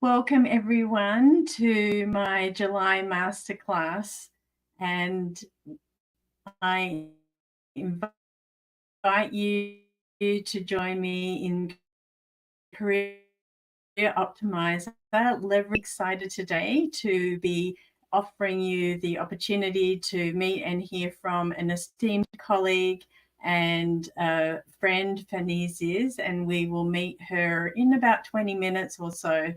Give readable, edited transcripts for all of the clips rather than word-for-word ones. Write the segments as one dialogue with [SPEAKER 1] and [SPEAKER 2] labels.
[SPEAKER 1] Welcome everyone to my July Masterclass, and I invite you to join me in Career Optimizer. Excited today to be offering you the opportunity to meet and hear from an esteemed colleague and friend, Fanise, and we will meet her in about 20 minutes or so,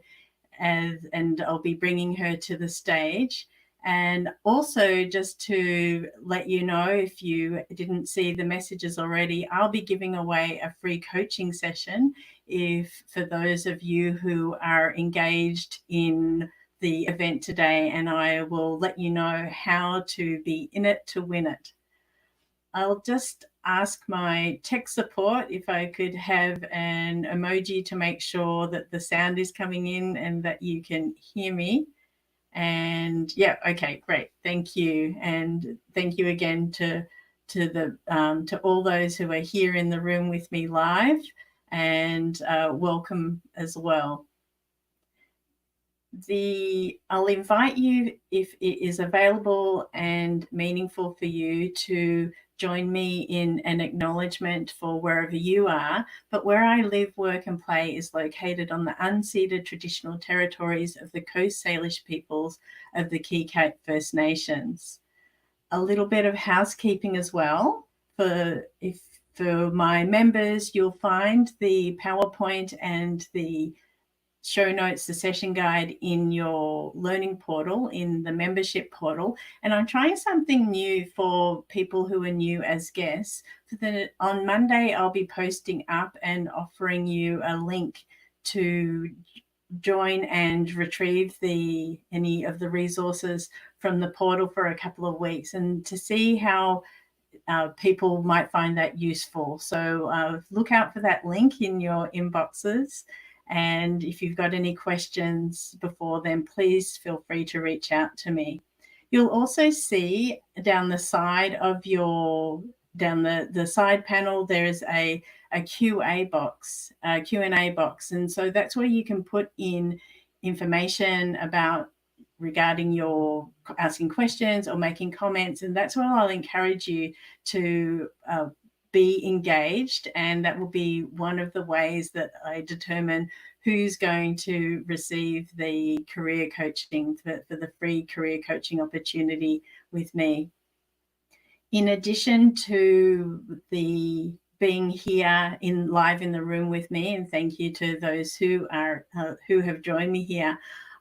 [SPEAKER 1] and I'll be bringing her to the stage. And also, just to let you know, if you didn't see the messages already, I'll be giving away a free coaching session for those of you who are engaged in the event today, and I will let you know how to be in it to win it. I'll just ask my tech support if I could have an emoji to make sure that the sound is coming in and that you can hear me. And yeah, okay, great. Thank you. And thank you again to all those who are here in the room with me live, and welcome as well. I'll invite you, if it is available and meaningful for you, to join me in an acknowledgement for wherever you are. But where I live, work and play is located on the unceded traditional territories of the Coast Salish peoples of the Keycat First Nations. A little bit of housekeeping as well. For my members, you'll find the PowerPoint and the show notes, the session guide in your learning portal, in the membership portal. And I'm trying something new for people who are new as guests. On Monday, I'll be posting up and offering you a link to join and retrieve any of the resources from the portal for a couple of weeks, and to see how people might find that useful. So look out for that link in your inboxes. And if you've got any questions before then, please feel free to reach out to me. You'll also see down the side of the side panel, there's a Q&A box. And so that's where you can put in information regarding your asking questions or making comments. And that's where I'll encourage you to be engaged, and that will be one of the ways that I determine who's going to receive the career coaching for the free career coaching opportunity with me. In addition to being here live in the room with me, and thank you to those who have joined me here,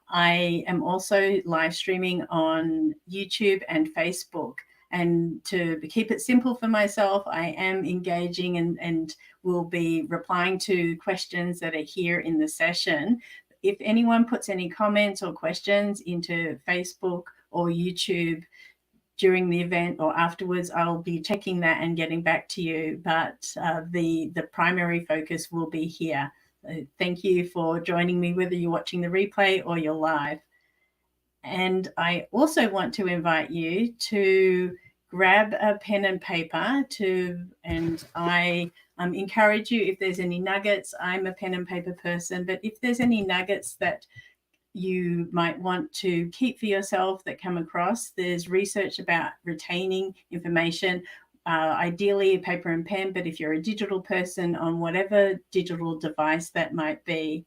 [SPEAKER 1] I am also live streaming on YouTube and Facebook. And to keep it simple for myself, I am engaging and will be replying to questions that are here in the session. If anyone puts any comments or questions into Facebook or YouTube during the event or afterwards, I'll be checking that and getting back to you. But the primary focus will be here. Thank you for joining me, whether you're watching the replay or you're live. And I also want to invite you to grab a pen and paper and I encourage you, if there's any nuggets, I'm a pen and paper person, but if there's any nuggets that you might want to keep for yourself that come across, there's research about retaining information, ideally paper and pen, but if you're a digital person, on whatever digital device that might be.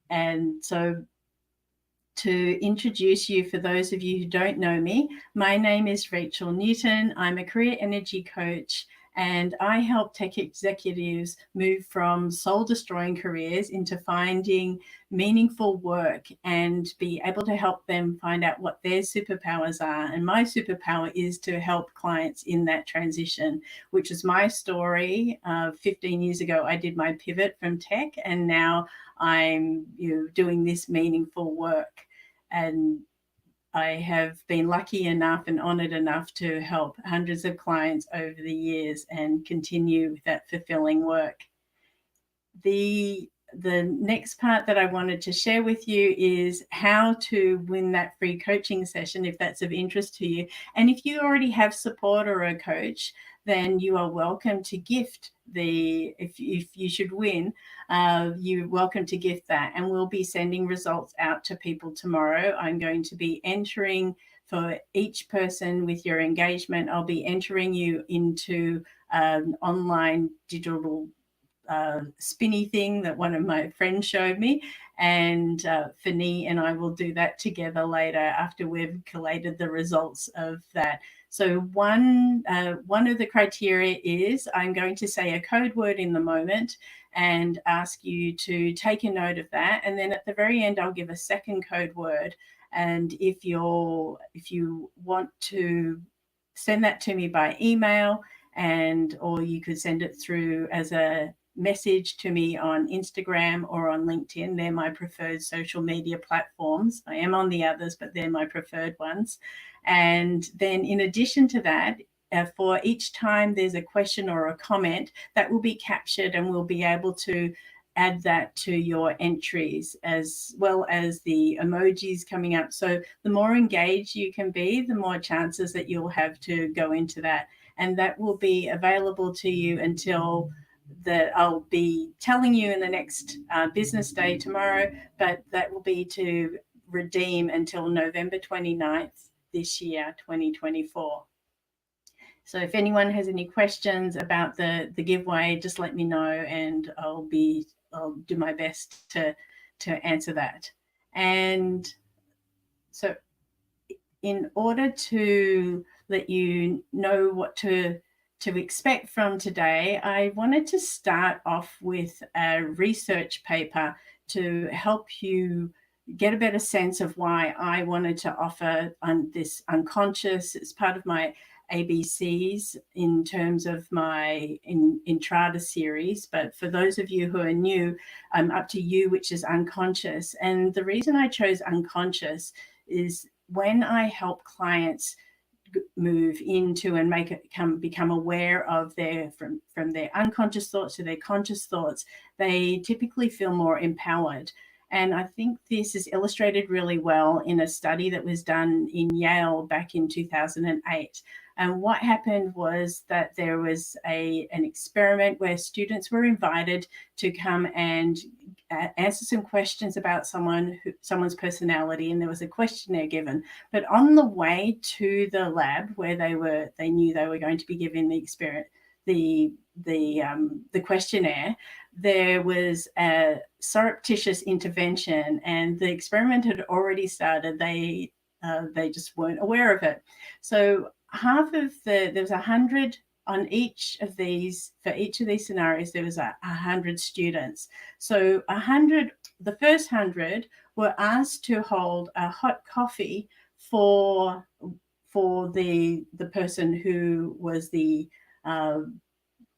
[SPEAKER 1] And so, to introduce you, for those of you who don't know me, my name is Rachel Newton. I'm a career energy coach, and I help tech executives move from soul-destroying careers into finding meaningful work and be able to help them find out what their superpowers are. And my superpower is to help clients in that transition, which is my story. 15 years ago, I did my pivot from tech, and now I'm doing this meaningful work. And I have been lucky enough and honored enough to help hundreds of clients over the years and continue with that fulfilling work. The the next part that I wanted to share with you is how to win that free coaching session, if that's of interest to you. And if you already have support or a coach, then you are welcome to gift if you should win, you're welcome to gift that. And we'll be sending results out to people tomorrow. I'm going to be entering for each person with your engagement. I'll be entering you into an online digital spinny thing that one of my friends showed me, and Fani and I will do that together later after we've collated the results of that. So one of the criteria is I'm going to say a code word in the moment and ask you to take a note of that, and then at the very end I'll give a second code word. And if you want to send that to me by email, or you could send it through as a message to me on Instagram or on LinkedIn. They're my preferred social media platforms. I am on the others, but they're my preferred ones. And then in addition to that, for each time there's a question or a comment, that will be captured, and we'll be able to add that to your entries, as well as the emojis coming up. So the more engaged you can be, the more chances that you'll have to go into that. And that will be available to you until I'll be telling you in the next business day tomorrow, but that will be to redeem until November 29th this year, 2024. So if anyone has any questions about the giveaway, just let me know, and I'll do my best to answer that. And so in order to let you know what to expect from today, I wanted to start off with a research paper to help you get a better sense of why I wanted to offer this unconscious. It's part of my ABCs in terms of my Entrada series. But for those of you who are new, I'm up to you, which is unconscious. And the reason I chose unconscious is when I help clients move into and become aware of from their unconscious thoughts to their conscious thoughts, they typically feel more empowered. And I think this is illustrated really well in a study that was done in Yale back in 2008. And what happened was that there was an experiment where students were invited to come and answer some questions about someone's personality, and there was a questionnaire given. But on the way to the lab where they knew they were going to be given the questionnaire, there was a surreptitious intervention, and the experiment had already started. They just weren't aware of it. So there was 100 on each of these. For each of these scenarios, there was 100 students. So the first 100 were asked to hold a hot coffee for the person who was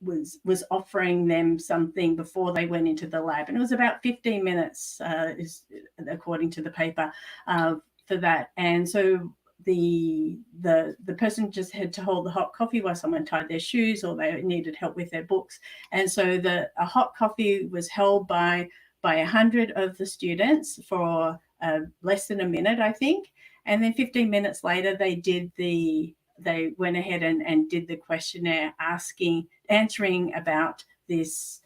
[SPEAKER 1] was offering them something before they went into the lab, and it was about 15 minutes, according to the paper, for that. And so the person just had to hold the hot coffee while someone tied their shoes, or they needed help with their books. And so a hot coffee was held by 100 of the students for less than a minute, I think. And then 15 minutes later, they went ahead and did the questionnaire answering about this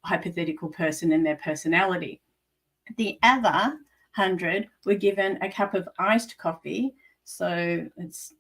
[SPEAKER 1] hypothetical person and their personality. The other 100 were given a cup of iced coffee. So it's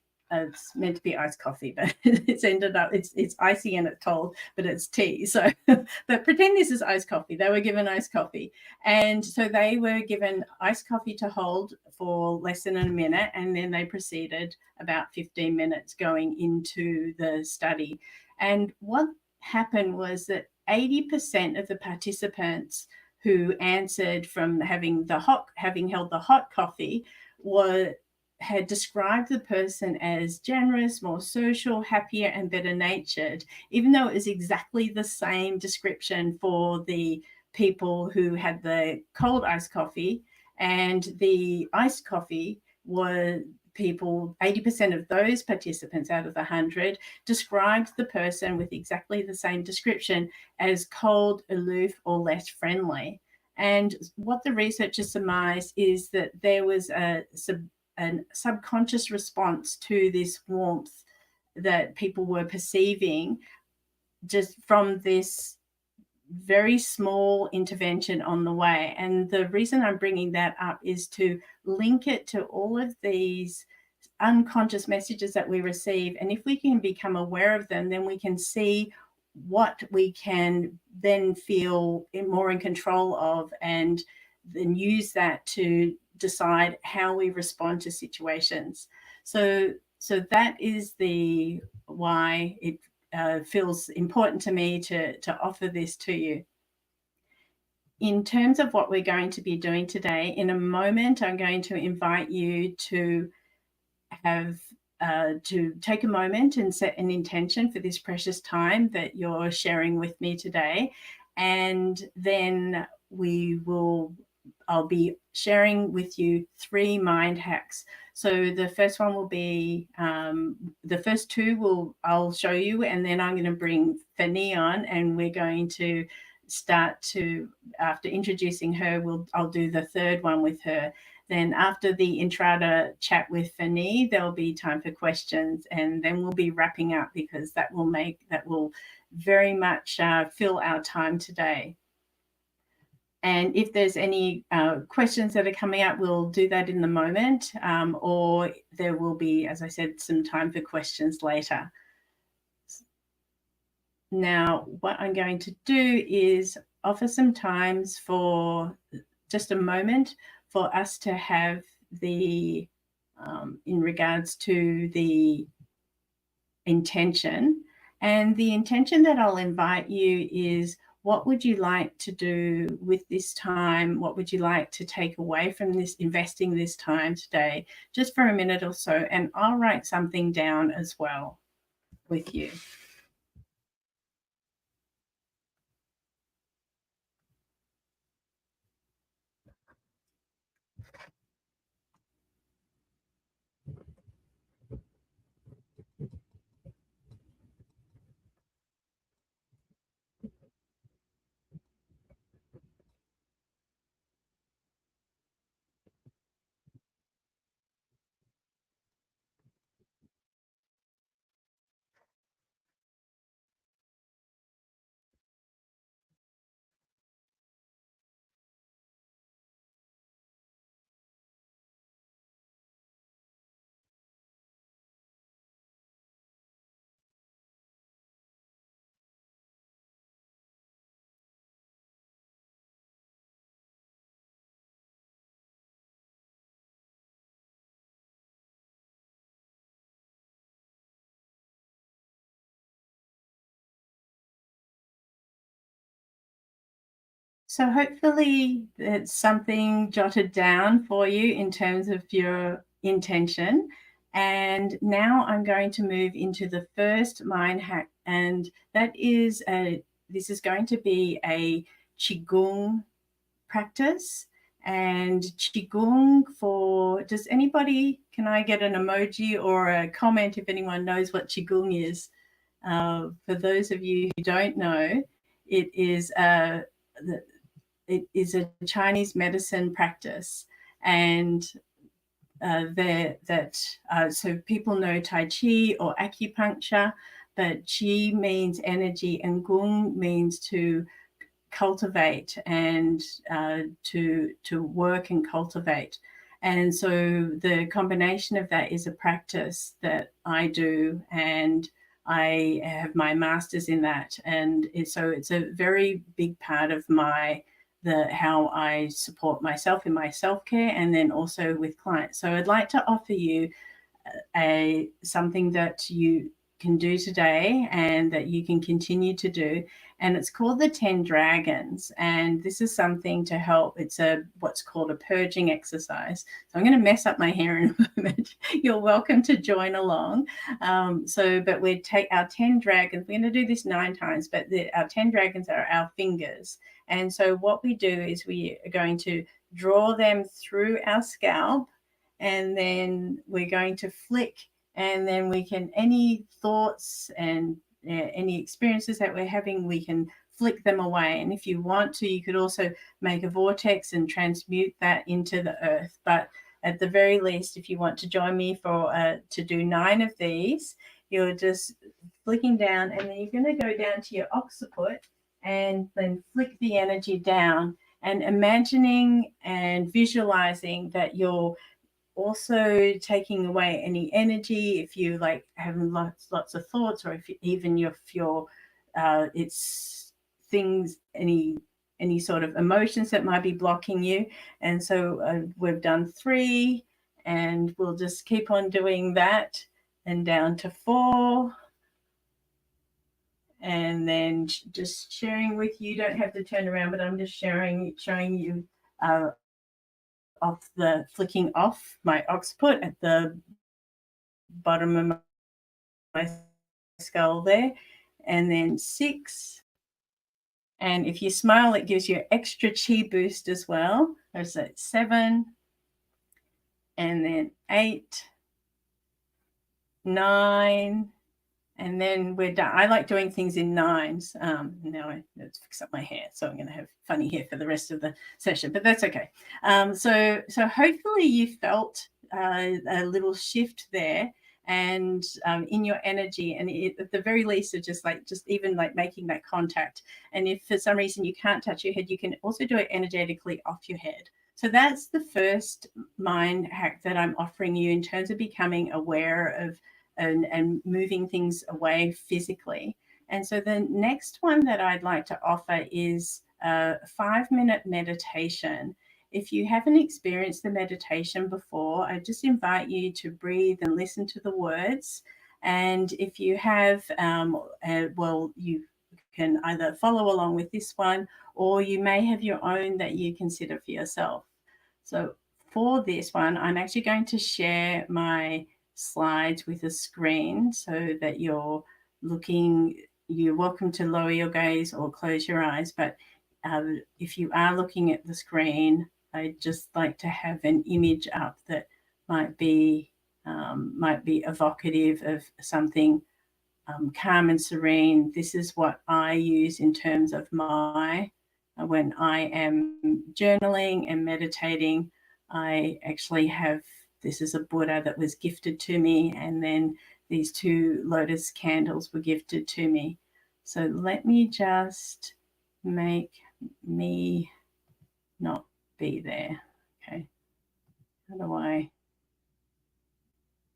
[SPEAKER 1] meant to be iced coffee, but it's ended up, it's icy and it's cold, but it's tea. So, but pretend this is iced coffee. They were given iced coffee. And so they were given iced coffee to hold for less than a minute. And then they proceeded about 15 minutes going into the study. And what happened was that 80% of the participants who answered from having held the hot coffee had described the person as generous, more social, happier, and better natured, even though it was exactly the same description for the people who had the cold iced coffee. And the iced coffee people, 80% of those participants out of the 100 described the person with exactly the same description as cold, aloof, or less friendly. And what the researchers surmised is that there was a subconscious response to this warmth that people were perceiving just from this very small intervention on the way. And the reason I'm bringing that up is to link it to all of these unconscious messages that we receive. And if we can become aware of them, then we can see what we can then feel more in control of, and then use that to decide how we respond to situations. So that is the why it feels important to me to offer this to you. In terms of what we're going to be doing today, in a moment, I'm going to invite you to take a moment and set an intention for this precious time that you're sharing with me today. And then I'll be sharing with you 3 mind hacks. So the first one will be, the first 2 I'll show you, and then I'm going to bring Fanny on, and we're going to start to, after introducing her, I'll do the 3rd one with her. Then after the Intrada chat with Fanny, there'll be time for questions, and then we'll be wrapping up, because that will very much fill our time today. And if there's any questions that are coming up, we'll do that in the moment, or there will be, as I said, some time for questions later. Now, what I'm going to do is offer some times for just a moment for us to have the, in regards to the intention. And the intention that I'll invite you is, what would you like to do with this time? What would you like to take away from this, investing this time today, just for a minute or so? And I'll write something down as well with you. So hopefully it's something jotted down for you in terms of your intention. And now I'm going to move into the first mind hack, and that is this is going to be a Qigong practice. And Qigong, does anybody, can I get an emoji or a comment if anyone knows what Qigong is? For those of you who don't know, it is a Chinese medicine practice, and so people know Tai Chi or acupuncture, but Qi means energy and Gong means to cultivate and to work and cultivate. And so the combination of that is a practice that I do, and I have my master's in that. And so it's a very big part of how I support myself in my self-care, and then also with clients. So I'd like to offer you something that you can do today and that you can continue to do, and it's called the 10 Dragons. And this is something to help. It's what's called a purging exercise. So I'm going to mess up my hair in a moment. You're welcome to join along. But we take our 10 dragons. We're going to do this 9 times, but our 10 dragons are our fingers. And so what we do is we are going to draw them through our scalp, and then we're going to flick, and then we can, any thoughts and any experiences that we're having, we can flick them away. And if you want to, you could also make a vortex and transmute that into the earth. But at the very least, if you want to join me for to do 9 of these, you're just flicking down, and then you're going to go down to your occiput and then flick the energy down, and imagining and visualizing that you're also taking away any energy, if you like having lots of thoughts, or if you're it's things, any sort of emotions that might be blocking you. And so we've done 3, and we'll just keep on doing that, and down to 4. And then just sharing with you, don't have to turn around, but I'm just showing you off the flicking off my occiput at the bottom of my skull there. And then 6. And if you smile, it gives you extra chi boost as well. There's 7. And then 8, 9. And then we're done. I like doing things in 9s. Now I have to fix up my hair, so I'm going to have funny hair for the rest of the session, but that's okay. So hopefully you felt a little shift there, and in your energy, and at the very least, it's just even making that contact. And if for some reason you can't touch your head, you can also do it energetically off your head. So that's the first mind hack that I'm offering you in terms of becoming aware of and moving things away physically. And so the next one that I'd like to offer is a 5-minute meditation. If you haven't experienced the meditation before, I just invite you to breathe and listen to the words. And if you have, you can either follow along with this one, or you may have your own that you consider for yourself. So for this one, I'm actually going to share my slides with a screen so that you're welcome to lower your gaze or close your eyes. But if you are looking at the screen, I'd just like to have an image up that might be evocative of something calm and serene. This is what I use in terms of when I am journaling and meditating. I actually have, this is a Buddha that was gifted to me, and then these 2 lotus candles were gifted to me. So let me just make me not be there. Okay. How do I?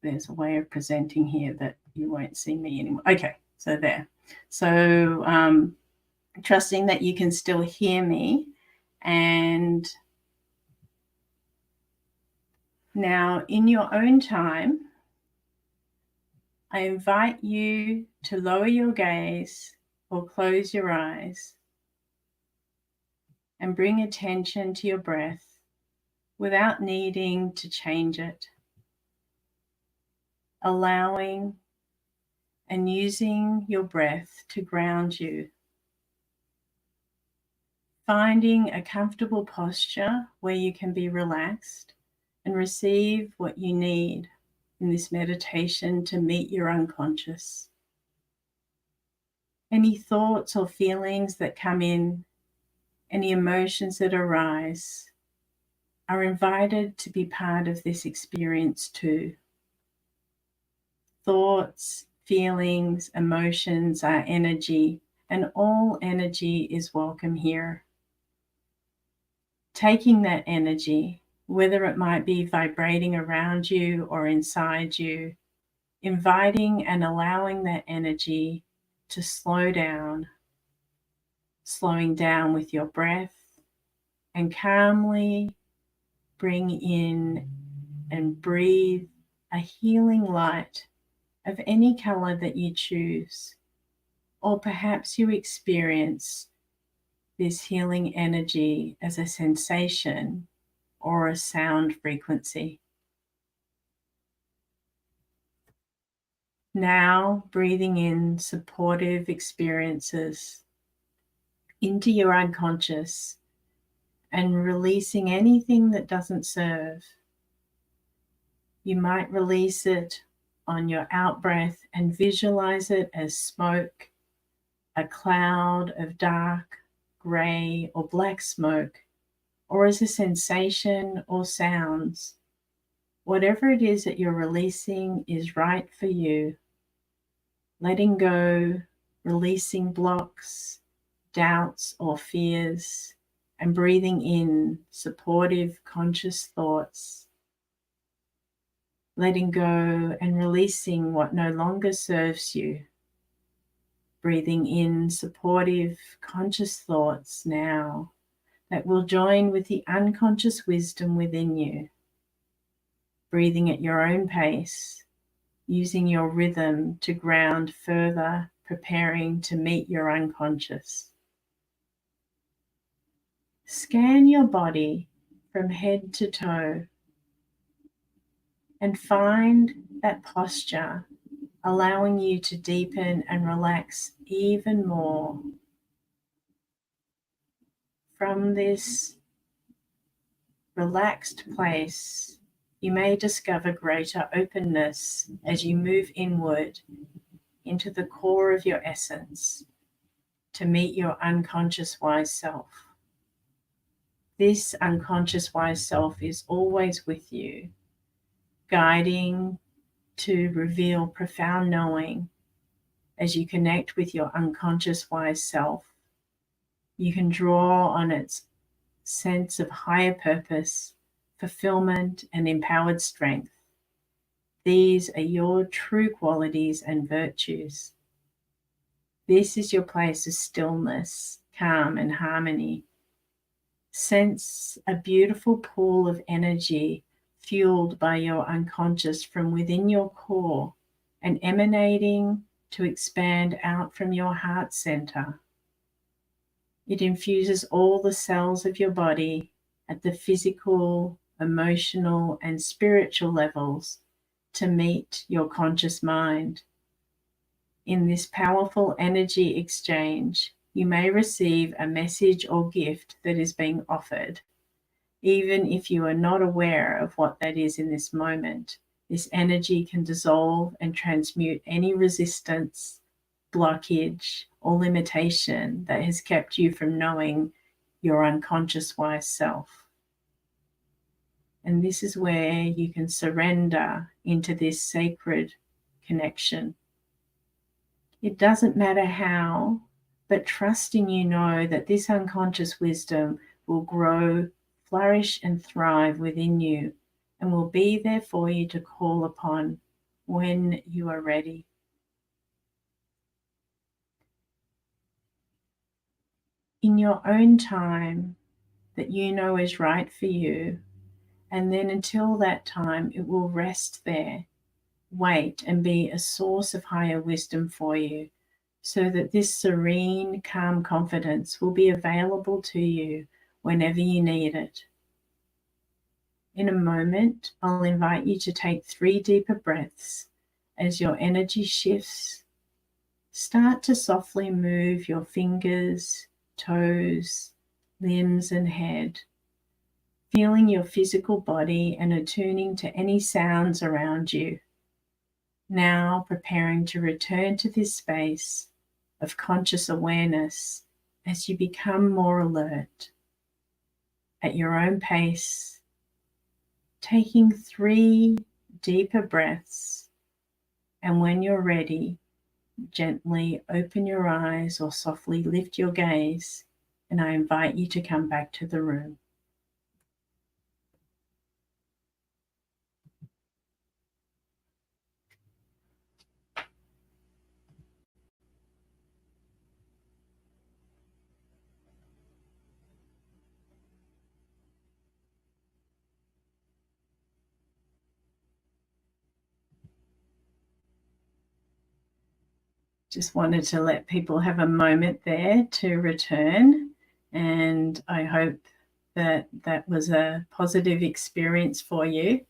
[SPEAKER 1] There's a way of presenting here that you won't see me anymore. Okay, so there. So trusting that you can still hear me. And now in your own time, I invite you to lower your gaze or close your eyes and bring attention to your breath without needing to change it. Allowing and using your breath to ground you. Finding a comfortable posture where you can be relaxed and receive what you need in this meditation to meet your unconscious. Any thoughts or feelings that come in, any emotions that arise, are invited to be part of this experience too. Thoughts, feelings, emotions are energy, and all energy is welcome here. Taking that energy, whether it might be vibrating around you or inside you, inviting and allowing that energy to slow down, slowing down with your breath, and calmly bring in and breathe a healing light of any color that you choose. Or perhaps you experience this healing energy as a sensation or a sound frequency. Now breathing in supportive experiences into your unconscious and releasing anything that doesn't serve. You might release it on your out breath and visualize it as smoke, a cloud of dark, grey, or black smoke, or as a sensation or sounds. Whatever it is that you're releasing is right for you. Letting go, releasing blocks, doubts, or fears, and breathing in supportive, conscious thoughts. Letting go and releasing what no longer serves you. Breathing in supportive, conscious thoughts now that will join with the unconscious wisdom within you. Breathing at your own pace, using your rhythm to ground further, preparing to meet your unconscious. Scan your body from head to toe and find that posture, allowing you to deepen and relax even more. From this relaxed place, you may discover greater openness as you move inward into the core of your essence to meet your unconscious wise self. This unconscious wise self is always with you, guiding to reveal profound knowing. As you connect with your unconscious wise self, you can draw on its sense of higher purpose, fulfillment, and empowered strength. These are your true qualities and virtues. This is your place of stillness, calm, and harmony. Sense a beautiful pool of energy fueled by your unconscious from within your core and emanating to expand out from your heart center. It infuses all the cells of your body at the physical, emotional, and spiritual levels to meet your conscious mind. In this powerful energy exchange, you may receive a message or gift that is being offered. Even if you are not aware of what that is in this moment, this energy can dissolve and transmute any resistance, blockage, or limitation that has kept you from knowing your unconscious wise self. And this is where you can surrender into this sacred connection. It doesn't matter how, but trusting you know that this unconscious wisdom will grow, flourish, and thrive within you and will be there for you to call upon when you are ready. In your own time that you know is right for you, and then until that time, it will rest there, wait, and be a source of higher wisdom for you, so that this serene, calm confidence will be available to you whenever you need it. In a moment, I'll invite you to take 3 deeper breaths as your energy shifts. Start to softly move your fingers, toes, limbs, and head, feeling your physical body and attuning to any sounds around you. Now preparing to return to this space of conscious awareness as you become more alert. At your own pace, taking 3 deeper breaths, and when you're ready, gently open your eyes or softly lift your gaze, and I invite you to come back to the room. Just wanted to let people have a moment there to return, and I hope that that was a positive experience for you.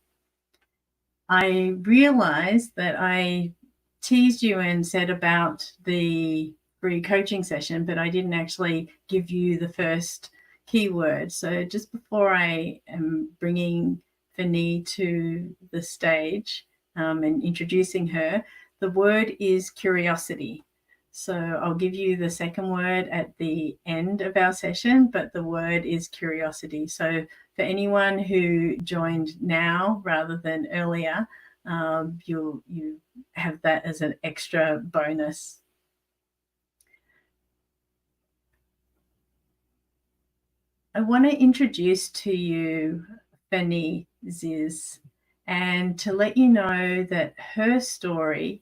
[SPEAKER 1] I realized that I teased you and said about the free coaching session, but I didn't actually give you the first keyword. So just before I am bringing Fini to the stage and introducing her, the word is curiosity. So I'll give you the second word at the end of our session, but the word is curiosity. So for anyone who joined now rather than earlier, you have that as an extra bonus. I want to introduce to you Fini Ziz, and to let you know that her story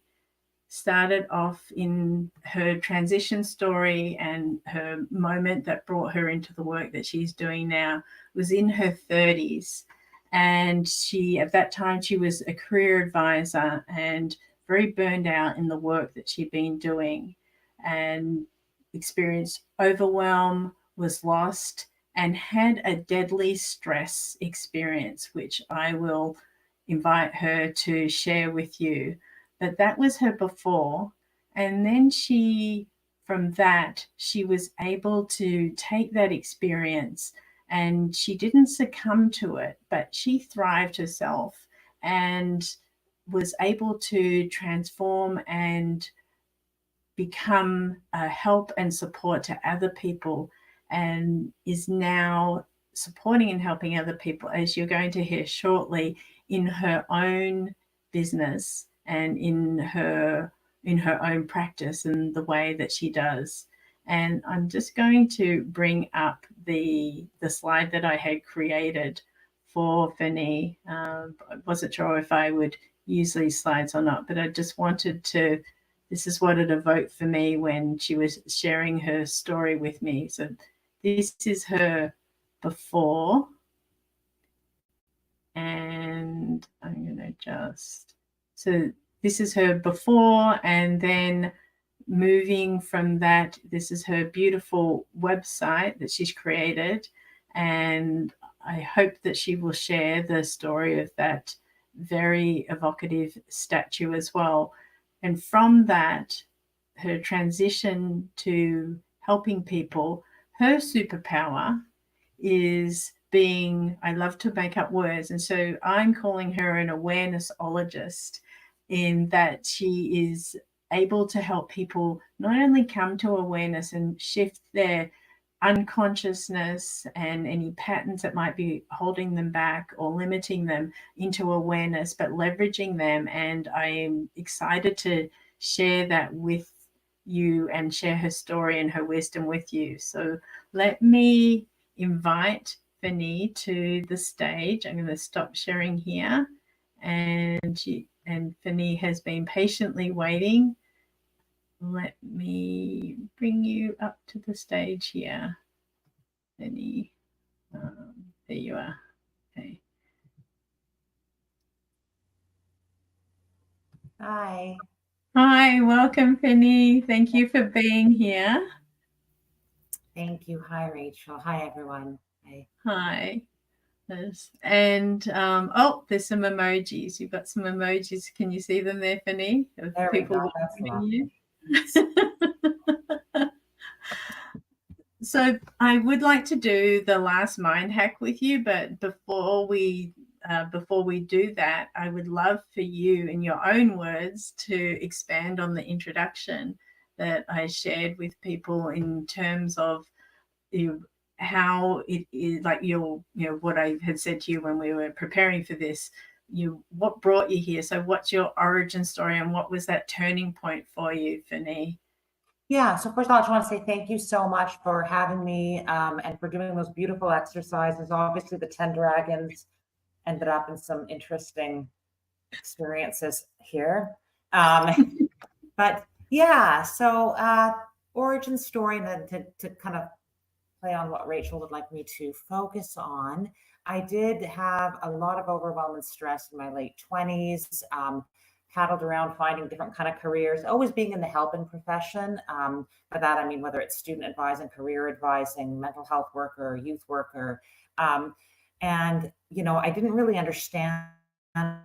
[SPEAKER 1] started off in her transition story, and her moment that brought her into the work that she's doing now was in her 30s. And at that time, she was a career advisor and very burned out in the work that she'd been doing, and experienced overwhelm, was lost, and had a deadly stress experience, which I will invite her to share with you. But that was her before. And then from that, she was able to take that experience, and she didn't succumb to it, but she thrived herself and was able to transform and become a help and support to other people, and is now supporting and helping other people, as you're going to hear shortly, in her own business and in her own practice and the way that she does. And I'm just going to bring up the slide that I had created for Fini. I wasn't sure if I would use these slides or not, but I just wanted to, this is what it evoked for me when she was sharing her story with me. So this is her before, and I'm going to so this is her before, and then moving from that, this is her beautiful website that she's created, and I hope that she will share the story of that very evocative statue as well. And from that, her transition to helping people, her superpower is being, I love to make up words, and so I'm calling her an awareness-ologist, in that she is able to help people not only come to awareness and shift their unconsciousness and any patterns that might be holding them back or limiting them into awareness, but leveraging them. And I am excited to share that with you and share her story and her wisdom with you. So let me invite Fini to the stage. I'm going to stop sharing here, and Fini has been patiently waiting. Let me bring you up to the stage here, Fini. There you are. Okay.
[SPEAKER 2] Hi.
[SPEAKER 1] Hi, welcome, Fini. Thank you for being here.
[SPEAKER 2] Thank you. Hi, Rachel. Hi, everyone.
[SPEAKER 1] Hi. And oh, there's some emojis. You've got some emojis. Can you see them there, Fini?
[SPEAKER 2] There we go. That's lovely.
[SPEAKER 1] So I would like to do the last mind hack with you, but before we do that, I would love for you, in your own words, to expand on the introduction that I shared with people in terms of how it is, like what I had said to you when we were preparing for this. What brought you here? So what's your origin story, and what was that turning point for you, Fini?
[SPEAKER 2] Yeah. So first of all, I just want to say thank you so much for having me and for doing those beautiful exercises. Obviously, the 10 dragons ended up in some interesting experiences here. But yeah, so origin story, and then to kind of play on what Rachel would like me to focus on. I did have a lot of overwhelm and stress in my late 20s. Paddled around finding different kind of careers, always being in the helping profession. By that, I mean, whether it's student advising, career advising, mental health worker, youth worker. And, I didn't really understand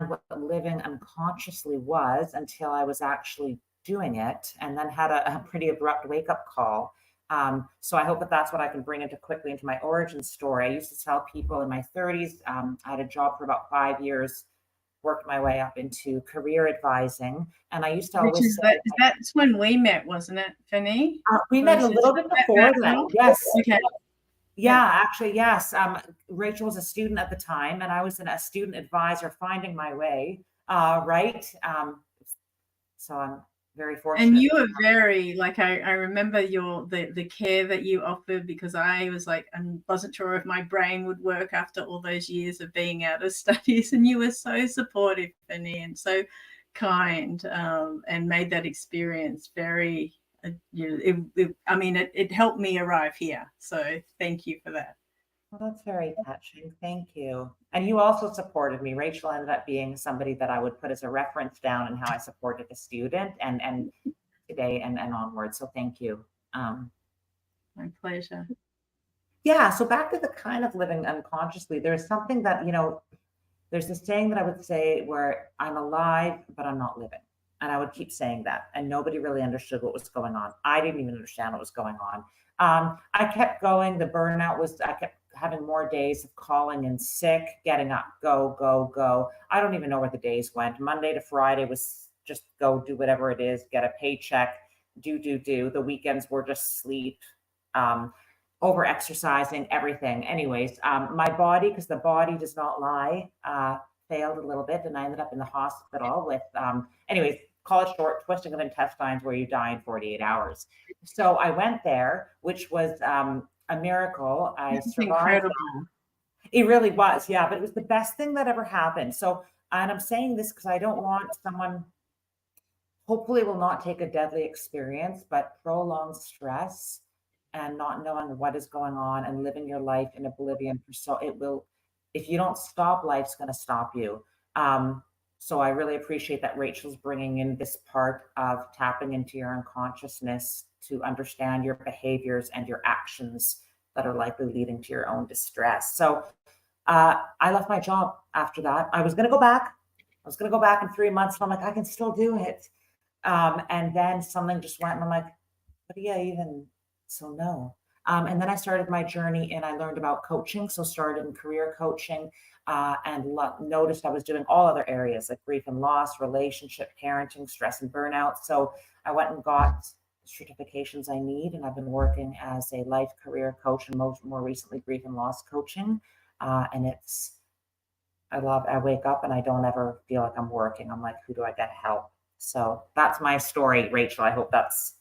[SPEAKER 2] what living unconsciously was until I was actually doing it, and then had a pretty abrupt wake up call So I hope that that's what I can bring into quickly into my origin story. I used to tell people in my 30s, I had a job for about 5 years, worked my way up into career advising. And I used to
[SPEAKER 1] Which
[SPEAKER 2] always
[SPEAKER 1] is
[SPEAKER 2] say,
[SPEAKER 1] that's when we met, wasn't it, Fanny?
[SPEAKER 2] we met a little bit before that. Yes.
[SPEAKER 1] Okay.
[SPEAKER 2] Yeah, actually, yes. Rachel was a student at the time, and I was a student advisor finding my way. Right. So I'm very fortunate.
[SPEAKER 1] And you were very like I remember the care that you offered, because I was like I wasn't sure if my brain would work after all those years of being out of studies, and you were so supportive, Fanny, and so kind, and made that experience very. I mean, it helped me arrive here. So thank you for that.
[SPEAKER 2] Well, that's very touching. Thank you. And you also supported me. Rachel ended up being somebody that I would put as a reference down in how I supported the student and today and onward. So thank you.
[SPEAKER 1] My pleasure.
[SPEAKER 2] Yeah. So back to the kind of living unconsciously, there's something that, there's this saying that I would say where I'm alive, but I'm not living. And I would keep saying that. And nobody really understood what was going on. I didn't even understand what was going on. I kept going. The burnout I kept having more days of calling in sick, getting up, go, go, go. I don't even know where the days went. Monday to Friday was just go do whatever it is, get a paycheck, do. The weekends were just sleep, over exercising, everything. Anyways, my body, because the body does not lie, failed a little bit, and I ended up in the hospital with, anyways, call it short, twisting of intestines where you die in 48 hours. So I went there, which was a miracle. I
[SPEAKER 1] That's
[SPEAKER 2] survived.
[SPEAKER 1] incredible.
[SPEAKER 2] It really was, yeah, but it was the best thing that ever happened. So, and I'm saying this because I don't want someone, hopefully will not take a deadly experience, but prolonged stress and not knowing what is going on and living your life in oblivion for so it will, if you don't stop, life's going to stop you. So I really appreciate that Rachel's bringing in this part of tapping into your unconsciousness to understand your behaviors and your actions that are likely leading to your own distress. So I left my job after that. I was going to go back. I was going to go back in 3 months. And I'm like, I can still do it. And then something just went, and I'm like, what do you even? So no. And then I started my journey, and I learned about coaching. So started in career coaching, and noticed I was doing all other areas like grief and loss, relationship, parenting, stress and burnout. So I went and got certifications I need, and I've been working as a life career coach, and more recently grief and loss coaching. And I wake up and I don't ever feel like I'm working. I'm like, who do I get to help? So that's my story, Rachel. I hope that's.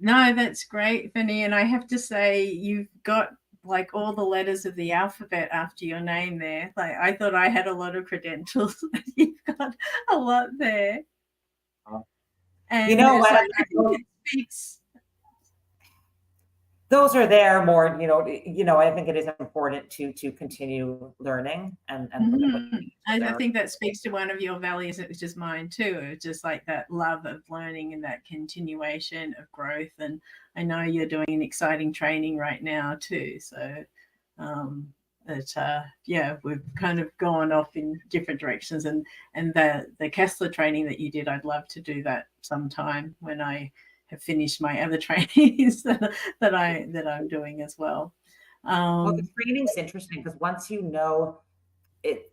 [SPEAKER 1] No, that's great, Fanny. And I have to say, you've got like all the letters of the alphabet after your name there. Like I thought I had a lot of credentials, but you've got a lot there. And
[SPEAKER 2] you know what?
[SPEAKER 1] like, I think it speaks.
[SPEAKER 2] Those are there more, I think it is important to continue learning and
[SPEAKER 1] I think that speaks to one of your values, which is mine too. It's just like that love of learning and that continuation of growth. And I know you're doing an exciting training right now too. So yeah, we've kind of gone off in different directions. And the Kessler training that you did, I'd love to do that sometime when I have finished my other trainings that I'm doing as well.
[SPEAKER 2] Well, the training's interesting because once you know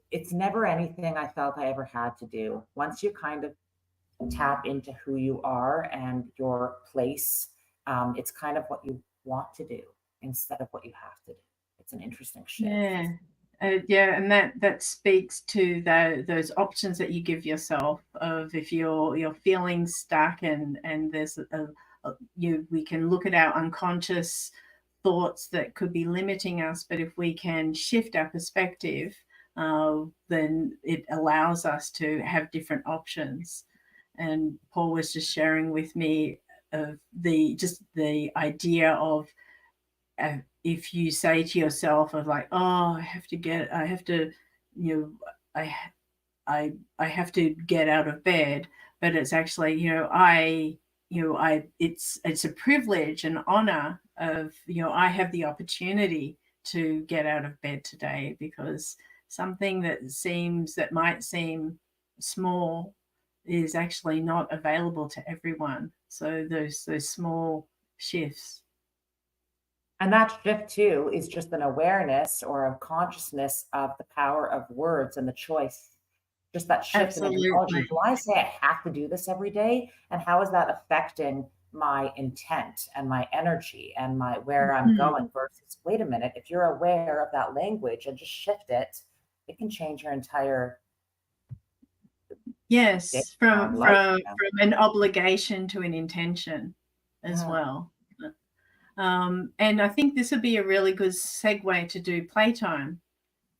[SPEAKER 2] it's never anything I felt I ever had to do. Once you kind of tap into who you are and your place, it's kind of what you want to do instead of what you have to do. It's an interesting shift.
[SPEAKER 1] Yeah. Yeah, and that speaks to those options that you give yourself of if you're feeling stuck and there's we can look at our unconscious thoughts that could be limiting us, but if we can shift our perspective, then it allows us to have different options. And Paul was just sharing with me of the idea of if you say to yourself of like, oh, I have to, I have to get out of bed, but it's actually, it's a privilege and honor of, I have the opportunity to get out of bed today, because something that might seem small is actually not available to everyone. So those small shifts.
[SPEAKER 2] And that shift too is just an awareness or a consciousness of the power of words and the choice. Just that shift in acknowledging,
[SPEAKER 1] Absolutely.
[SPEAKER 2] do I say I have to do this every day? And how is that affecting my intent and my energy and my where I'm
[SPEAKER 1] Mhm.
[SPEAKER 2] going versus, wait a minute, if you're aware of that language and just shift it, it can change your entire day,
[SPEAKER 1] Yes,
[SPEAKER 2] life.
[SPEAKER 1] from an obligation to an intention as
[SPEAKER 2] Yeah.
[SPEAKER 1] well. And I think this would be a really good segue to do playtime,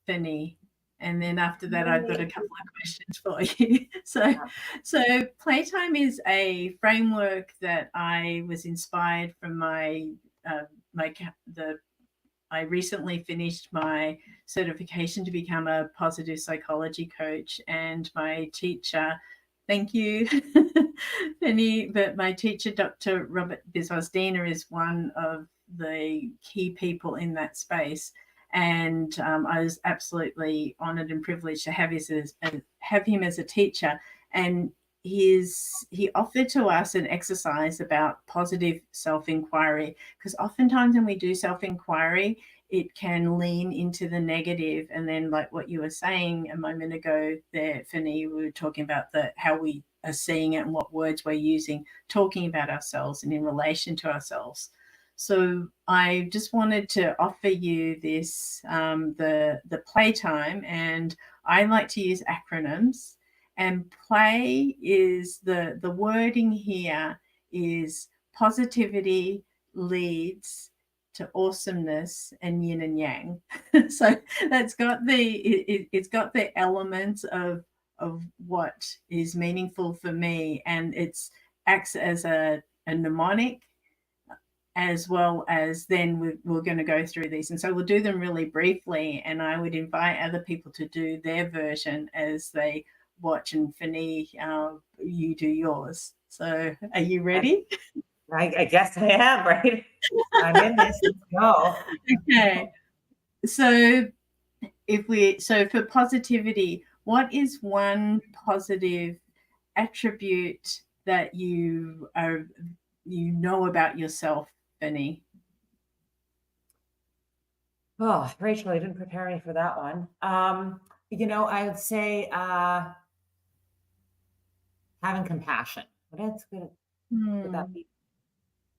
[SPEAKER 1] Benny. And then after that, I've got a
[SPEAKER 2] Yay.
[SPEAKER 1] couple of questions for you.
[SPEAKER 2] Yeah.
[SPEAKER 1] So playtime is a framework that I was inspired from uh, my the I recently finished my certification to become a positive psychology coach, and my teacher, thank you, Penny, but my teacher, Dr. Robert Biswas-Diener, is one of the key people in that space. And I was absolutely honoured and privileged to have him as a teacher. And he offered to us an exercise about positive self-inquiry, because oftentimes when we do self-inquiry, it can lean into the negative. And then, like what you were saying a moment ago there, Fanny, we were talking about how we are seeing it and what words we're using, talking about ourselves and in relation to ourselves. So I just wanted to offer you this, the playtime, and I like to use acronyms. And play is the wording here is positivity leads to awesomeness and yin and yang. So that's got it's got the elements of what is meaningful for me, and it's acts as a mnemonic, as well as then we're going to go through these. And so we'll do them really briefly, and I would invite other people to do their version as they watch, and Fanny, you do yours. So are you ready?
[SPEAKER 2] I guess I am, right? I'm in this. Let's go.
[SPEAKER 1] Okay. So so for positivity, what is one positive attribute that you know about yourself, Benny?
[SPEAKER 2] Oh, Rachel, you didn't prepare me for that one. I would say having compassion. What else could that
[SPEAKER 1] Hmm.
[SPEAKER 2] be?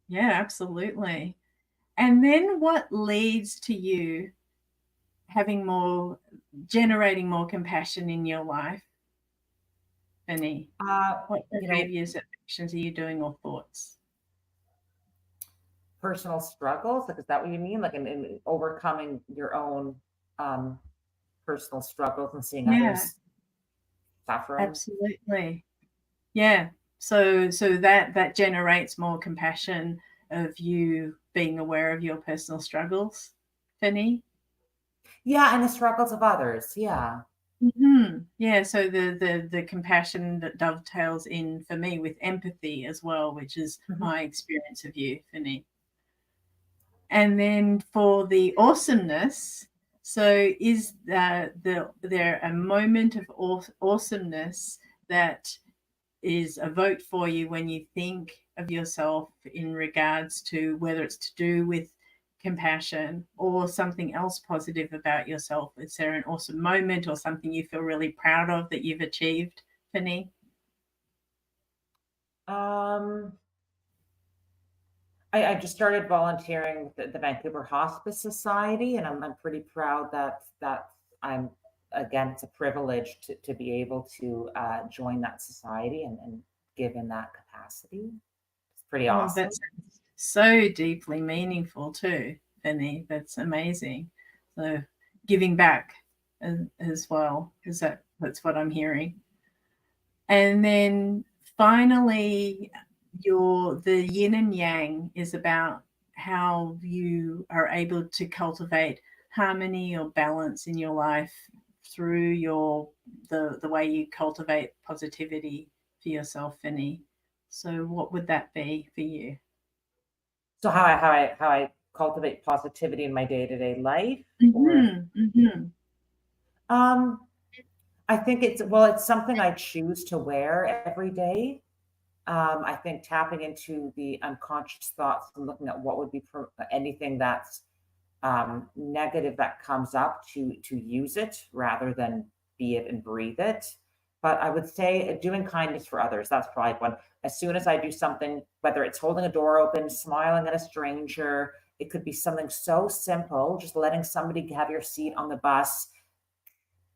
[SPEAKER 1] Yeah, absolutely. And then what leads to you having generating more compassion in your life, Benny?
[SPEAKER 2] Uh,
[SPEAKER 1] What
[SPEAKER 2] you know,
[SPEAKER 1] behaviors, actions are you doing, or thoughts?
[SPEAKER 2] personal struggles. Like, is that what you mean? Like in overcoming your own um, personal struggles and seeing
[SPEAKER 1] Yeah,
[SPEAKER 2] others suffering.
[SPEAKER 1] absolutely. Yeah. So that generates more compassion of you being aware of your personal struggles, Benny.
[SPEAKER 2] Yeah, and the struggles of others. Yeah.
[SPEAKER 1] Yeah, so the compassion that dovetails in for me with empathy as well, which is
[SPEAKER 2] Mhm.
[SPEAKER 1] my experience of you, Fanny. And then for the awesomeness, so is there a moment of awesomeness that is evoked for you when you think of yourself in regards to whether it's to do with compassion or something else positive about yourself? Is there an awesome moment or something you feel really proud of that you've achieved, Fanny?
[SPEAKER 2] Um, I just started volunteering with the Vancouver Hospice Society, and I'm pretty proud that I'm again. It's a privilege to be able to join that society and give in that capacity. It's pretty
[SPEAKER 1] Oh,
[SPEAKER 2] awesome.
[SPEAKER 1] that's so deeply meaningful too, Fanny. That's amazing. So giving back as well, because that's what I'm hearing. And then finally, the yin and yang is about how you are able to cultivate harmony or balance in your life through the way you cultivate positivity for yourself, Fanny. So what would that be for you?
[SPEAKER 2] So how I cultivate positivity in my day-to-day life, or
[SPEAKER 1] Mhm, mhm.
[SPEAKER 2] um, I think it's something I choose to wear every day. I think tapping into the unconscious thoughts and looking at what would be anything that's negative that comes up, to use it rather than be it and breathe it. But I would say doing kindness for others, that's probably one. As soon as I do something, whether it's holding a door open, smiling at a stranger, it could be something so simple, just letting somebody have your seat on the bus.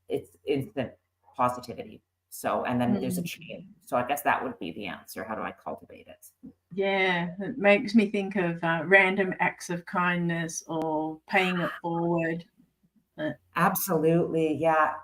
[SPEAKER 2] It's instant positivity. So, and then there's a chain. So I guess that would be the answer. How do I cultivate it?
[SPEAKER 1] Yeah, it makes me think of random acts of kindness or paying it forward.
[SPEAKER 2] Absolutely. Yeah.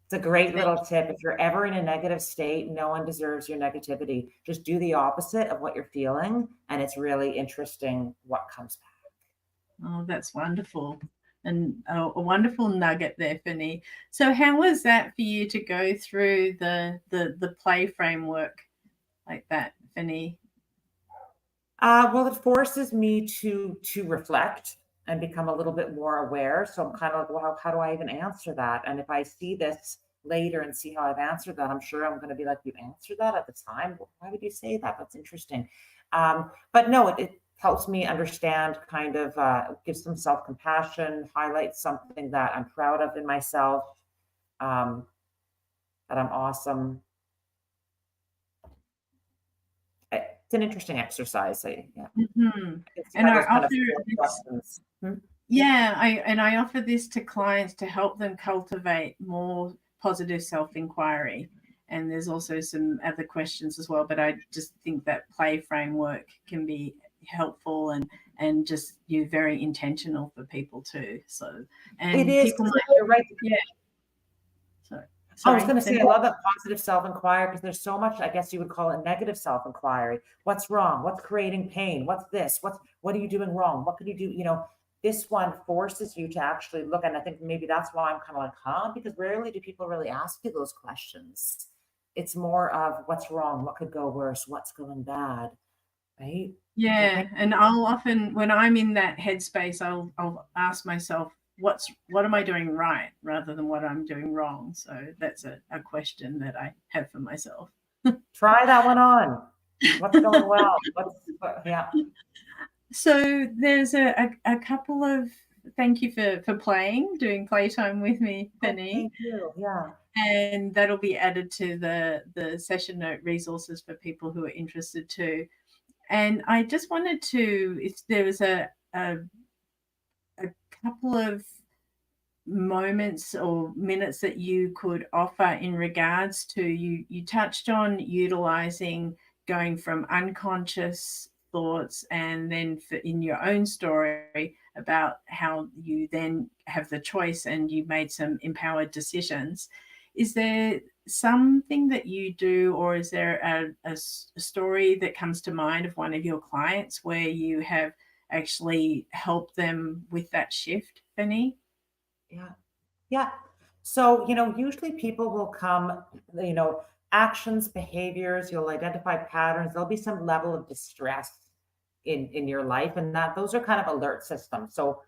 [SPEAKER 2] It's a great little tip. If you're ever in a negative state, no one deserves your negativity. Just do the opposite of what you're feeling. And it's really interesting what comes back.
[SPEAKER 1] Oh, that's wonderful. And a wonderful nugget there, Finney. So how was that for you to go through the play framework like that, Finney?
[SPEAKER 2] Well, it forces me to reflect and become a little bit more aware. So I'm kind of like, well, how do I even answer that? And if I see this later and see how I've answered that, I'm sure I'm going to be like, you answered that at the time. Why would you say that? That's interesting. But no, it helps me understand, kind of gives some self-compassion, highlights something that I'm proud of in myself, that I'm awesome. It's an interesting exercise. Yeah.
[SPEAKER 1] Mm-hmm. And I offer this, I offer this to clients to help them cultivate more positive self-inquiry. And there's also some other questions as well, but I just think that play framework can be helpful and just you're very intentional for people too. So, and
[SPEAKER 2] it is.
[SPEAKER 1] People might,
[SPEAKER 2] you're right.
[SPEAKER 1] Yeah.
[SPEAKER 2] I was going to say, I love that positive self-inquiry because there's so much, I guess you would call it negative self-inquiry. What's wrong? What's creating pain? What's this? What are you doing wrong? What could you do? You know, this one forces you to actually look. And I think maybe that's why I'm kind of like, huh? Because rarely do people really ask you those questions. It's more of what's wrong? What could go worse? What's going bad? Right?
[SPEAKER 1] Yeah. And I'll often, when I'm in that headspace, I'll ask myself, what am I doing right rather than what I'm doing wrong? So that's a question that I have for myself.
[SPEAKER 2] Try that one on. What's going well? Yeah.
[SPEAKER 1] So there's a couple of, thank you for doing playtime with me, Penny.
[SPEAKER 2] Thank you. Yeah.
[SPEAKER 1] And that'll be added to the session note resources for people who are interested too. And I just wanted to, if there was a couple of moments or minutes that you could offer in regards to, you touched on utilizing going from unconscious thoughts and then in your own story about how you then have the choice and you made some empowered decisions. Is there something that you do, or is there a story that comes to mind of one of your clients where you have actually helped them with that shift, Penny?
[SPEAKER 2] Yeah. Yeah. So, usually people will come, actions, behaviors, you'll identify patterns. There'll be some level of distress in your life, and that those are kind of alert systems. So,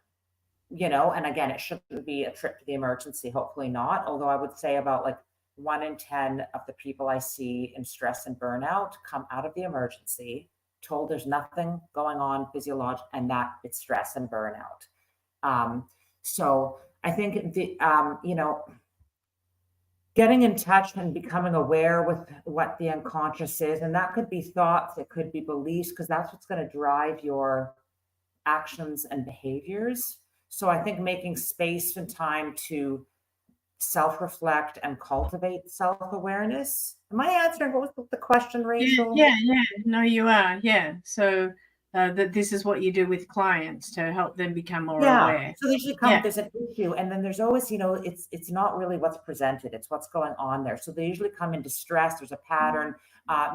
[SPEAKER 2] and again, it shouldn't be a trip to the emergency, hopefully not. Although I would say about like 1 in 10 of the people I see in stress and burnout come out of the emergency told there's nothing going on physiological and that it's stress and burnout. So I think getting in touch and becoming aware with what the unconscious is, and that could be thoughts, it could be beliefs, because that's what's going to drive your actions and behaviors. So I think making space and time to self-reflect and cultivate self-awareness. Am I answering what was the question, Rachel?
[SPEAKER 1] Yeah. No, you are. Yeah. So that this is what you do with clients to help them become more aware.
[SPEAKER 2] So they usually come, there's an issue, and then there's always, it's not really what's presented, it's what's going on there. So they usually come in distress, there's a pattern,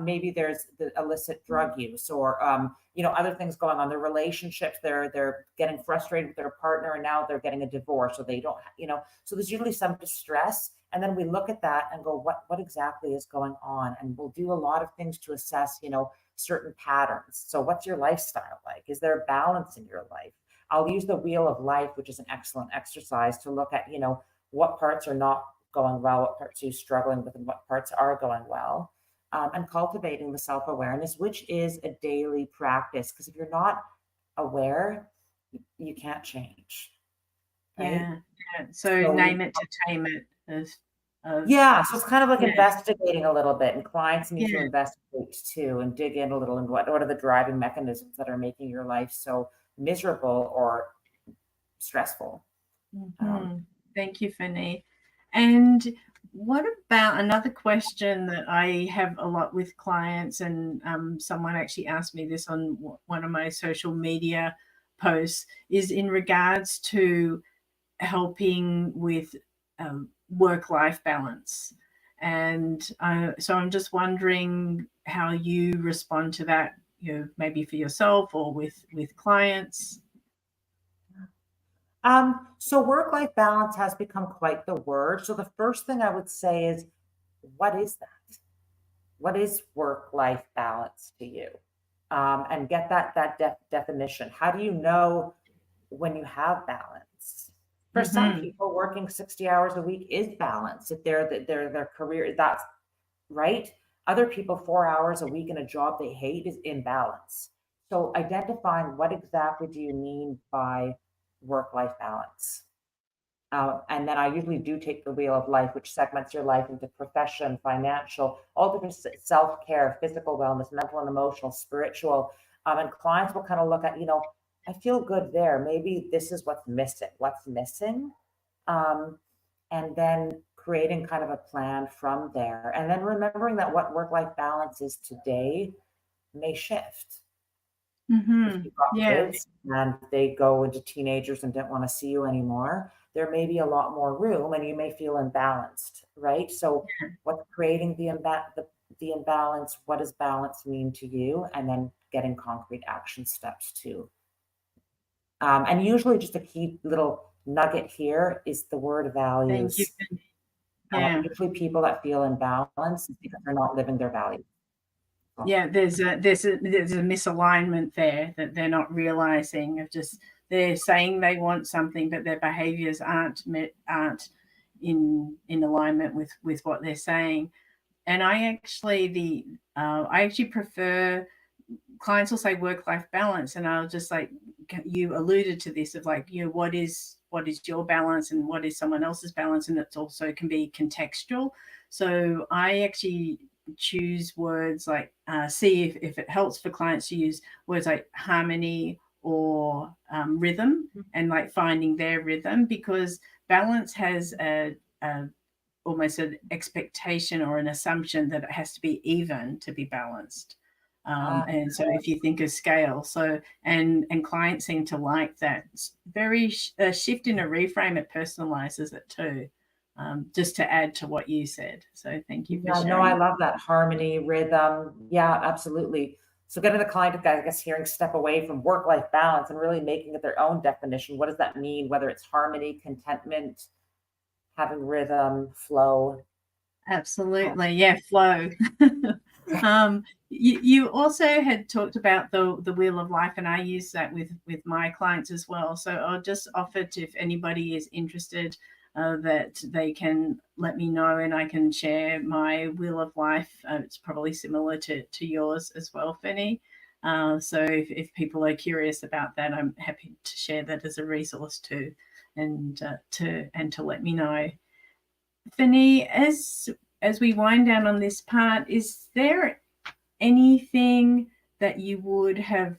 [SPEAKER 2] maybe there's the illicit drug use or, other things going on, their relationships, they're getting frustrated with their partner and now they're getting a divorce, or they don't, so there's usually some distress. And then we look at that and go, what exactly is going on? And we'll do a lot of things to assess, certain patterns. So what's your lifestyle like? Is there a balance in your life? I'll use the wheel of life, which is an excellent exercise to look at, what parts are not going well, what parts are you struggling with, and what parts are going well. and cultivating the self-awareness, which is a daily practice. Because if you're not aware, you can't change, right?
[SPEAKER 1] Yeah. Yeah. So
[SPEAKER 2] So
[SPEAKER 1] name it to tame it of
[SPEAKER 2] yeah, so it's kind of like
[SPEAKER 1] yeah.
[SPEAKER 2] investigating a little bit, and clients need to
[SPEAKER 1] Yeah.
[SPEAKER 2] investigate too and dig in a little, and what are the driving mechanisms that are making your life so miserable or stressful. Um,
[SPEAKER 1] Mhm. Thank you, Fanny. And what about another question that I have a lot with clients, and someone actually asked me this on one of my social media posts, is in regards to helping with work-life balance. And so I'm just wondering how you respond to that, maybe for yourself or with clients.
[SPEAKER 2] so work-life balance has become quite the word. So the first thing I would say is, what is that? What is work-life balance to you? And get that definition. How do you know when you have balance? For some
[SPEAKER 1] Hmm.
[SPEAKER 2] people, working 60 hours a week is balance. If their career, that's right. Other people, 4 hours a week in a job they hate is imbalance. So identifying what exactly do you mean by work-life balance? And then I usually do take the wheel of life, which segments your life into profession, financial, all different self-care, physical wellness, mental and emotional, spiritual. And clients will kind of look at, I feel good there. Maybe this is what's missing. What's missing? Um, and then creating kind of a plan from there. And then remembering that what work-life balance is today may shift. If
[SPEAKER 1] Hmm.
[SPEAKER 2] you've got
[SPEAKER 1] Yeah.
[SPEAKER 2] kids and they go into teenagers and don't want to see you anymore, there may be a lot more room and you may feel imbalanced, right? So what's creating the imbalance? What does balance mean to you? And then getting concrete action steps too. And usually just a key little nugget here is the word
[SPEAKER 1] Thank you.
[SPEAKER 2] values.
[SPEAKER 1] Yeah.
[SPEAKER 2] Usually people that feel imbalanced is because they're not living their values. So,
[SPEAKER 1] Yeah, there's a misalignment there that they're not realizing, of just they're saying they want something, but their behaviors aren't in alignment with what they're saying. And I actually prefer, clients will say work life balance, and I'll just like, you alluded to this, of like, what is your balance and what is someone else's balance, and it also can be contextual. So I actually choose words like, see if it helps for clients to use words like harmony or rhythm, and like finding their rhythm, because balance has a almost an expectation or an assumption that it has to be even to be balanced. And so if you think of scale, so and clients seem to like that very shift in a reframe, it personalizes it too, just to add to what you said. So thank you for
[SPEAKER 2] yeah, no, I
[SPEAKER 1] sharing.
[SPEAKER 2] love that harmony, rhythm. Yeah, absolutely. So getting the client to, I guess, hearing step away from work-life balance and really making it their own definition. What does that mean? Whether it's harmony, contentment, having rhythm, flow.
[SPEAKER 1] Absolutely, yeah, flow. You also had talked about the wheel of life, and I use that with my clients as well. So I'll just offer to, if anybody is interested, that they can let me know, and I can share my wheel of life. It's probably similar to yours as well, Fanny. So if people are curious about that, I'm happy to share that as a resource too, and to let me know. Fanny, as we wind down on this part, is there anything that you would have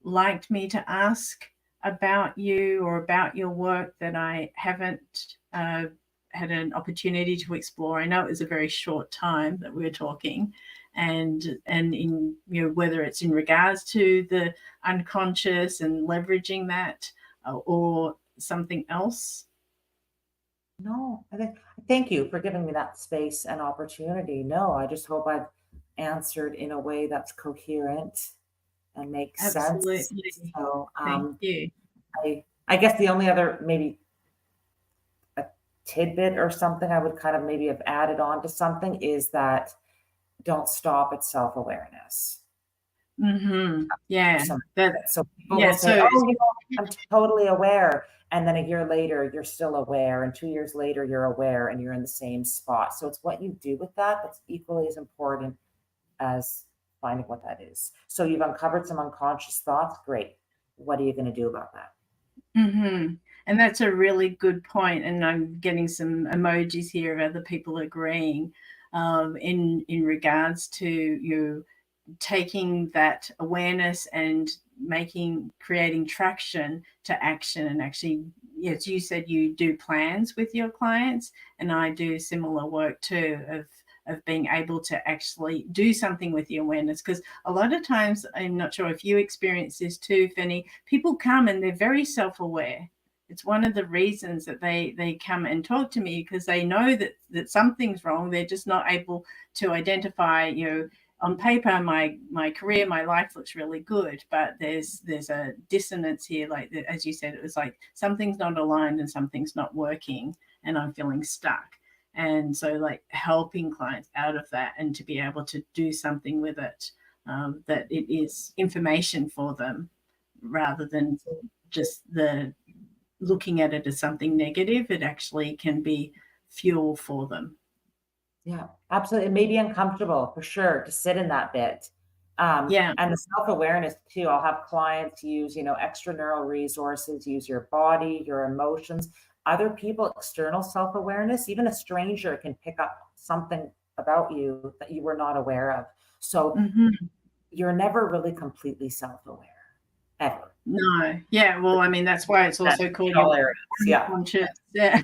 [SPEAKER 1] liked me to ask about you or about your work that I haven't had an opportunity to explore? I know it was a very short time that we were talking, and in, whether it's in regards to the unconscious and leveraging that, or something else.
[SPEAKER 2] No, thank you for giving me that space and opportunity. No, I just hope I've answered in a way that's coherent and makes sense.
[SPEAKER 1] Absolutely.
[SPEAKER 2] So
[SPEAKER 1] Thank you.
[SPEAKER 2] I guess the only other maybe a tidbit or something I would kind of maybe have added on to something is that don't stop at self-awareness.
[SPEAKER 1] Mhm. Yeah.
[SPEAKER 2] Some
[SPEAKER 1] That
[SPEAKER 2] so people will
[SPEAKER 1] yeah,
[SPEAKER 2] say,
[SPEAKER 1] so
[SPEAKER 2] "Oh, I'm totally aware," and then a year later you're still aware, and 2 years later you're aware, and you're in the same spot. So it's what you do with that that's equally as important as finding what that is. So you've uncovered some unconscious thoughts. Great. What are you going to do about that?
[SPEAKER 1] Mm-hmm. And that's a really good point. And I'm getting some emojis here of other people agreeing in regards to you taking that awareness and creating traction to action. And actually, as you said, you do plans with your clients, and I do similar work too of being able to actually do something with the awareness. Because a lot of times, I'm not sure if you experience this too, Fenny, people come and they're very self-aware. It's one of the reasons that they come and talk to me, because they know that something's wrong. They're just not able to identify, on paper, my career, my life looks really good, but there's a dissonance here. Like, as you said, it was like something's not aligned and something's not working, and I'm feeling stuck. And so, like, helping clients out of that and to be able to do something with it, that it is information for them rather than just the looking at it as something negative. It actually can be fuel for them.
[SPEAKER 2] Yeah, absolutely. It may be uncomfortable for sure to sit in that bit.
[SPEAKER 1] Yeah.
[SPEAKER 2] And the self-awareness too. I'll have clients use, extraneural resources, use your body, your emotions, other people, external self-awareness. Even a stranger can pick up something about you that you were not aware of. So you're never really completely self-aware, ever.
[SPEAKER 1] No. Yeah. Well, I mean, that's why it's also called
[SPEAKER 2] Yeah.
[SPEAKER 1] unconscious. Yeah.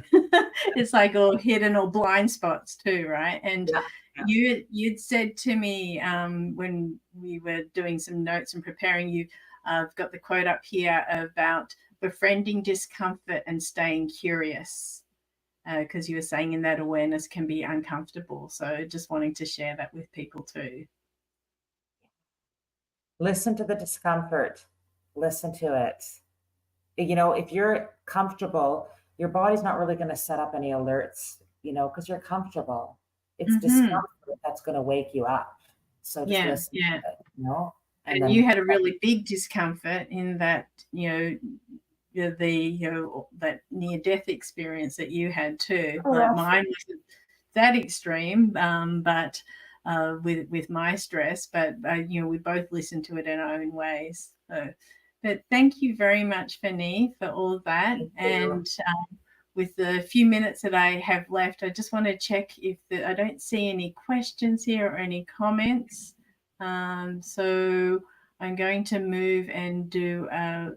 [SPEAKER 1] It's like all hidden or blind spots too, right? And you'd said to me when we were doing some notes and preparing, I've got the quote up here about befriending discomfort and staying curious, because you were saying in that awareness can be uncomfortable. So just wanting to share that with people too.
[SPEAKER 2] Listen to the discomfort. Listen to it. If you're comfortable, your body's not really going to set up any alerts, because you're comfortable. It's discomfort that's going to wake you up. So just listen to it,
[SPEAKER 1] And then, you had a really big discomfort in that, that near-death experience that you had too. Like, mine wasn't that extreme, but with my stress, but we both listened to it in our own ways. So, but thank you very much, Fenny, for all of that. And with the few minutes that I have left, I just want to check if I don't see any questions here or any comments. So I'm going to move and do a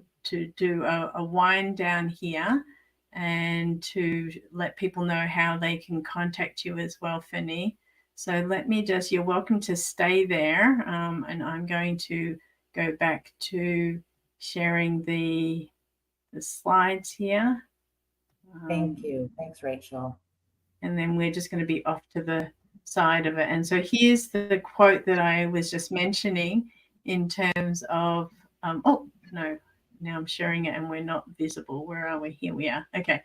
[SPEAKER 1] wind down here, and to let people know how they can contact you as well, Fenny. So let me you're welcome to stay there, and I'm going to go back to sharing the slides here.
[SPEAKER 2] Thank you. Thanks, Rachel.
[SPEAKER 1] And then we're just going to be off to the side of it. And so here's the quote that I was just mentioning in terms of, oh, no, now I'm sharing it and we're not visible. Where are we? Here we are. Okay.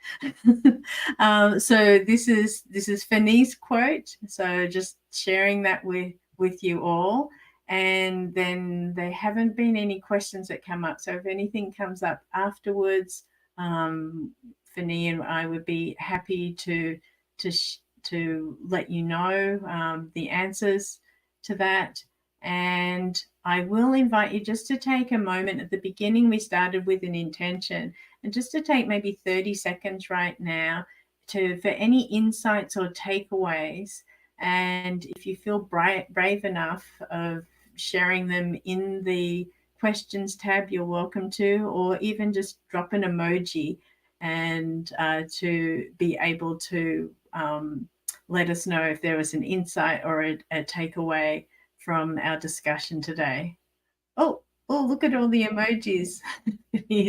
[SPEAKER 1] So this is Fenny's quote. So just sharing that with you all. And then there haven't been any questions that come up. So if anything comes up afterwards, Fenny and I would be happy to let you know the answers to that. And I will invite you just to take a moment. At the beginning, we started with an intention, and just to take maybe 30 seconds right now for any insights or takeaways. And if you feel brave enough of sharing them in the questions tab, you're welcome to, or even just drop an emoji and to be able to let us know if there was an insight or a takeaway from our discussion today. Oh, look at all the emojis.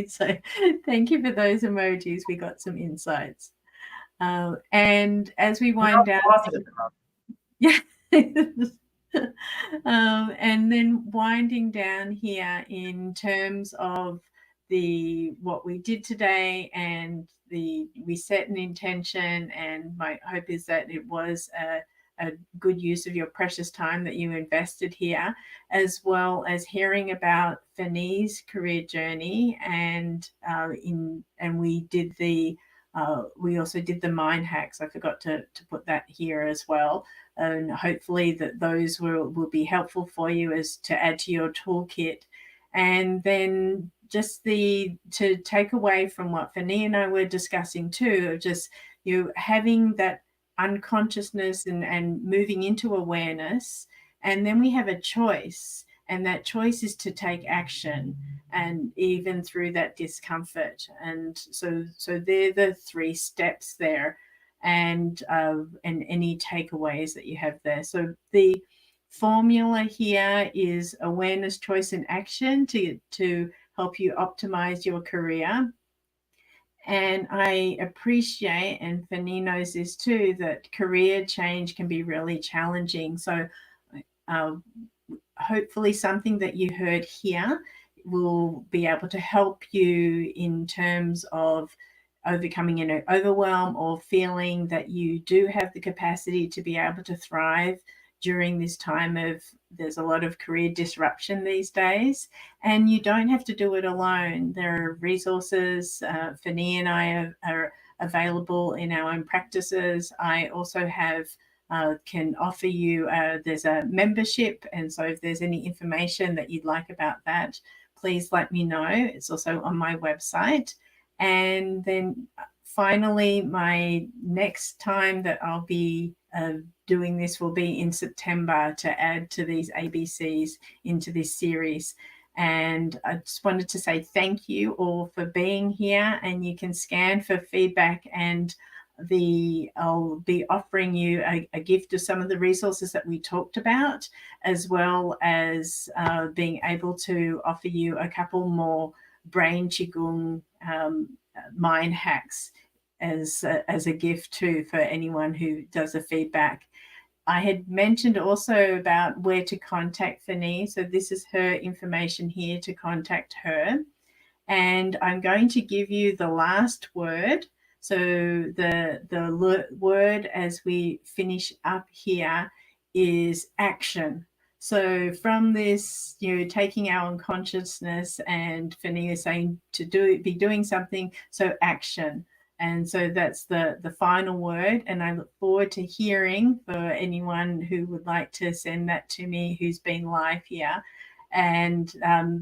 [SPEAKER 1] So thank you for those emojis. We got some insights. And as we wind down, yeah. And then winding down here in terms of what we did today, and we set an intention, and my hope is that it was a good use of your precious time that you invested here, as well as hearing about Fenny's career journey, and we did the we also did the mind hacks. I forgot to put that here as well. And hopefully that those will be helpful for you as to add to your toolkit. And then just to take away from what Fani and I were discussing too, of just you having that unconsciousness and moving into awareness. And then we have a choice, and that choice is to take action, and even through that discomfort. And so they're the 3 steps there, and any takeaways that you have there. So the formula here is awareness, choice, and action to help you optimize your career. And I appreciate, and Fani knows this too, that career change can be really challenging. So hopefully something that you heard here will be able to help you in terms of overcoming an overwhelm or feeling that you do have the capacity to be able to thrive during this time of, there's a lot of career disruption these days, and you don't have to do it alone. There are resources. Fani and I are available in our own practices. I also have can offer you, there's a membership, and so if there's any information that you'd like about that, please let me know. It's also on my website. And then finally, my next time that I'll be doing this will be in September, to add to these ABCs into this series. And I just wanted to say thank you all for being here, and you can scan for feedback, and I'll be offering you a gift of some of the resources that we talked about, as well as being able to offer you a couple more brain qigong mind hacks as a gift too, for anyone who does a feedback. I had mentioned also about where to contact Fani. So this is her information here to contact her. And I'm going to give you the last word. So the word as we finish up here is action. So from this, taking our unconsciousness, and Fani is saying to be doing something, so action. And so that's the final word. And I look forward to hearing for anyone who would like to send that to me who's been live here. And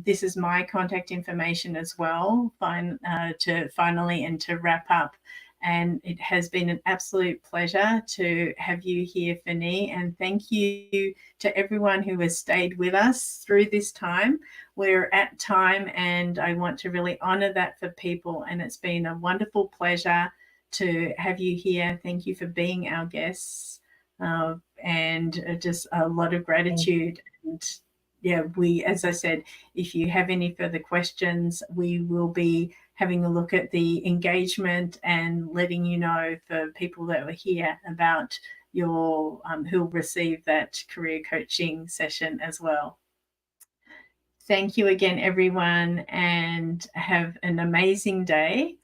[SPEAKER 1] this is my contact information as well, to wrap up. And it has been an absolute pleasure to have you here, Fani. And thank you to everyone who has stayed with us through this time. We're at time, and I want to really honor that for people. And it's been a wonderful pleasure to have you here. Thank you for being our guests, and just a lot of gratitude. And yeah, as I said, if you have any further questions, we will be having a look at the engagement and letting you know, for people that were here, about your who'll receive that career coaching session as well. Thank you again, everyone, and have an amazing day.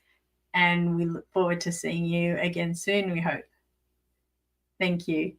[SPEAKER 1] And we look forward to seeing you again soon, we hope. Thank you.